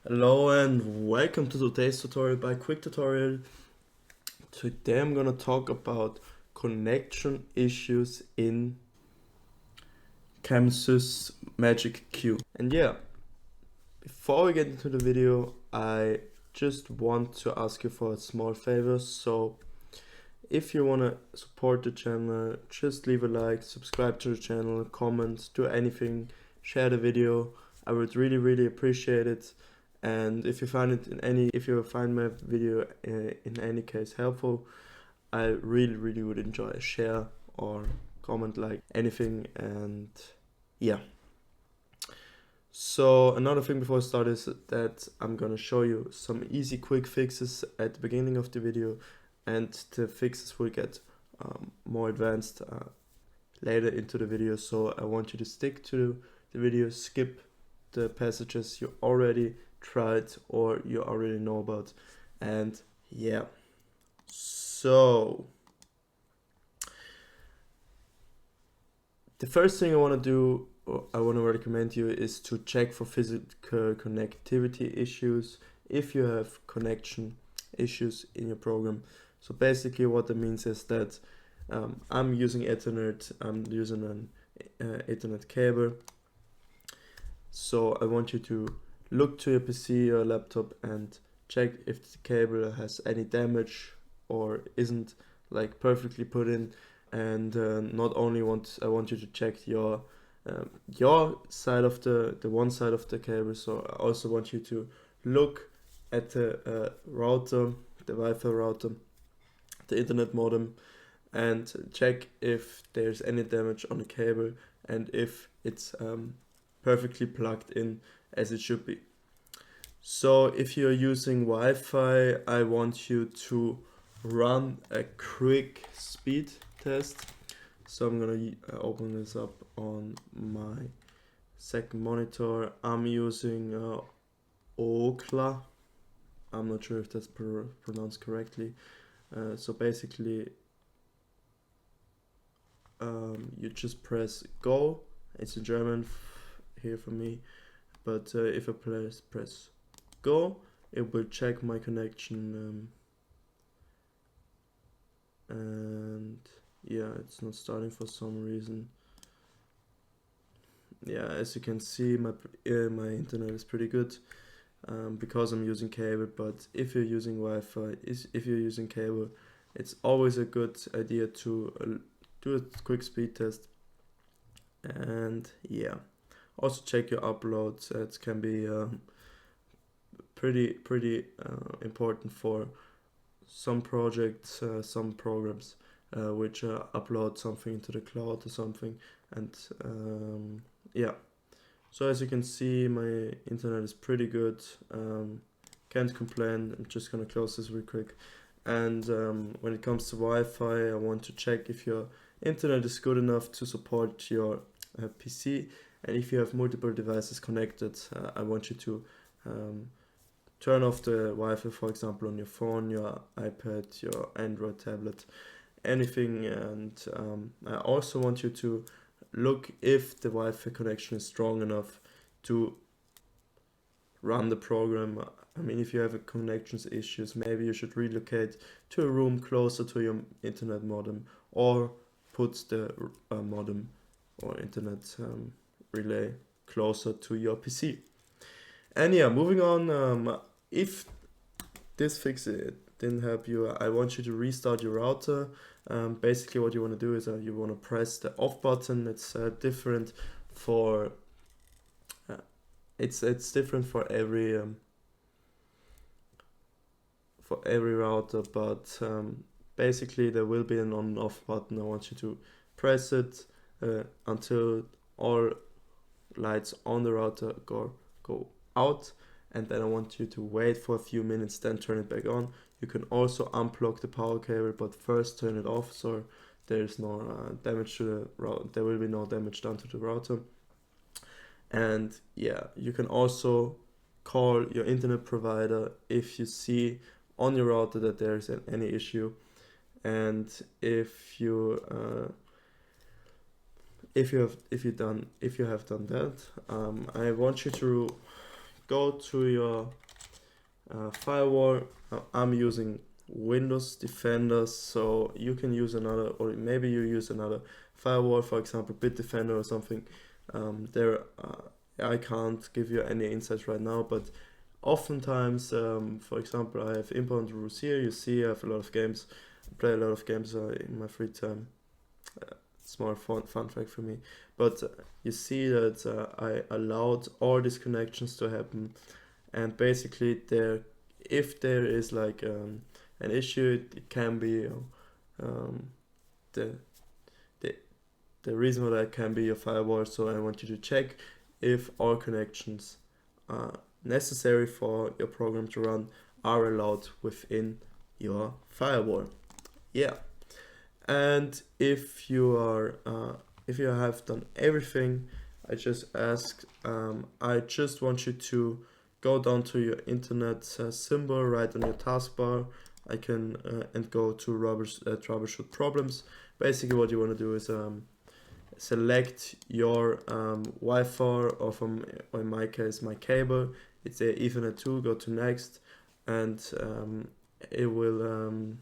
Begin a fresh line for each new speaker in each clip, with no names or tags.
Hello and welcome to today's tutorial by Quick Tutorial. Today I'm gonna talk about connection issues in Chamsys MagicQ. And yeah, before we get into the video, I just want to ask you for a small favor. So if you wanna support the channel, just leave a like, subscribe to the channel, comment, do anything, share the video. I would really appreciate it. And if you find my video in any case helpful, I really would enjoy a share or comment, like anything. And yeah, so another thing before I start is that I'm gonna show you some easy quick fixes at the beginning of the video, and the fixes will get more advanced later into the video. So I want you to stick to the video, skip the passages you already tried or you already know about. And yeah, so the first thing I want to do, or I want to recommend you, is to check for physical connectivity issues if you have connection issues in your program. So basically what that means is that I'm using Ethernet, I'm using an Ethernet cable. So I want you to look to your PC or laptop and check if the cable has any damage or isn't like perfectly put in. And not only I want you to check your side of the one side of the cable. So I also want you to look at the router, the Wi-Fi router, the internet modem, and check if there's any damage on the cable and if it's perfectly plugged in as it should be. So if you're using Wi-Fi, I want you to run a quick speed test. So I'm gonna open this up on my second monitor. I'm using Okla. I'm not sure if that's pronounced correctly. So basically, you just press go. It's in German here for me, but if I press go, it will check my connection, and yeah, it's not starting for some reason. Yeah, as you can see, my internet is pretty good because I'm using cable. But if you're using Wi-Fi, if you're using cable, it's always a good idea to do a quick speed test. And yeah, also check your uploads. It can be pretty important for some projects, some programs which upload something into the cloud or something. And yeah, so as you can see, my internet is pretty good. Can't complain. I'm just gonna close this real quick. And when it comes to Wi-Fi, I want to check if your internet is good enough to support your PC. And if you have multiple devices connected, I want you to turn off the Wi-Fi, for example, on your phone, your iPad, your Android tablet, anything. And I also want you to look if the Wi-Fi connection is strong enough to run the program. I mean, if you have connections issues, maybe you should relocate to a room closer to your internet modem, or put the modem or internet relay closer to your PC. And yeah, moving on, if this fix didn't help you, I want you to restart your router. Basically what you want to do is you want to press the off button. It's different for it's different for every router, but basically there will be an on and off button. I want you to press it until all lights on the router go out, and then I want you to wait for a few minutes, then turn it back on. You can also unplug the power cable, but first turn it off so there's no damage to the router. There will be no damage done to the router. And yeah, you can also call your internet provider if you see on your router that there's any issue. And if you have done that, I want you to go to your firewall. I'm using Windows Defender, so you can use another, or maybe you use another firewall, for example Bitdefender or something. I can't give you any insights right now, but oftentimes, for example, I have inbound rules here. You see I have a lot of games, I play a lot of games in my free time. Small fun fact for me, but you see that I allowed all these connections to happen, and basically if there is like an issue, it can be the reason for that can be your firewall. So I want you to check if all connections necessary for your program to run are allowed within your firewall. Yeah. And if you have done everything I just asked, I just want you to go down to your internet symbol right on your taskbar. And go to troubleshoot problems. Basically, what you want to do is select your Wi-Fi, or in my case, my cable. It's a Ethernet 2. Go to next, and it will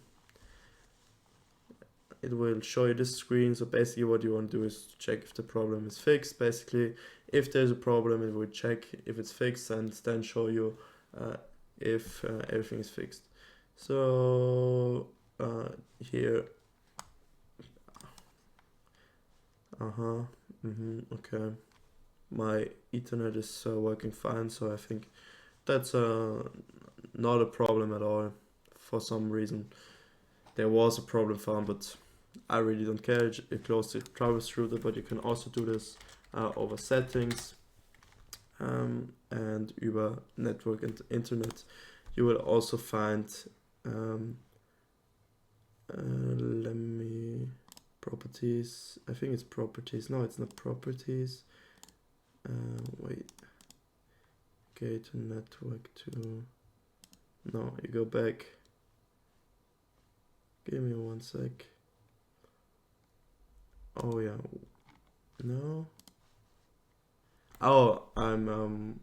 show you this screen. So basically what you want to do is check if the problem is fixed. Basically, if there's a problem, it will check if it's fixed and then show you if everything is fixed. So here, okay, my Ethernet is working fine, so I think that's not a problem at all. For some reason there was a problem found, but I really don't care. You close the troubleshooter, but you can also do this over settings and über network and internet. You will also find properties. I think it's properties. No, it's not properties. Wait. Okay, to network to. No, you go back. Give me 1 sec. Oh yeah. No. Oh, I'm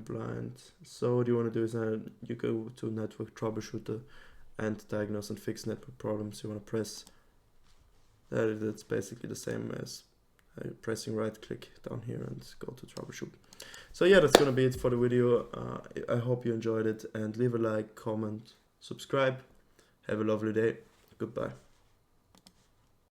blind. So what you want to do is you go to network troubleshooter and diagnose and fix network problems. You want to press that. That's basically the same as pressing right click down here and go to troubleshoot. So yeah, that's gonna be it for the video. I hope you enjoyed it, and leave a like, comment, subscribe. Have a lovely day. Goodbye.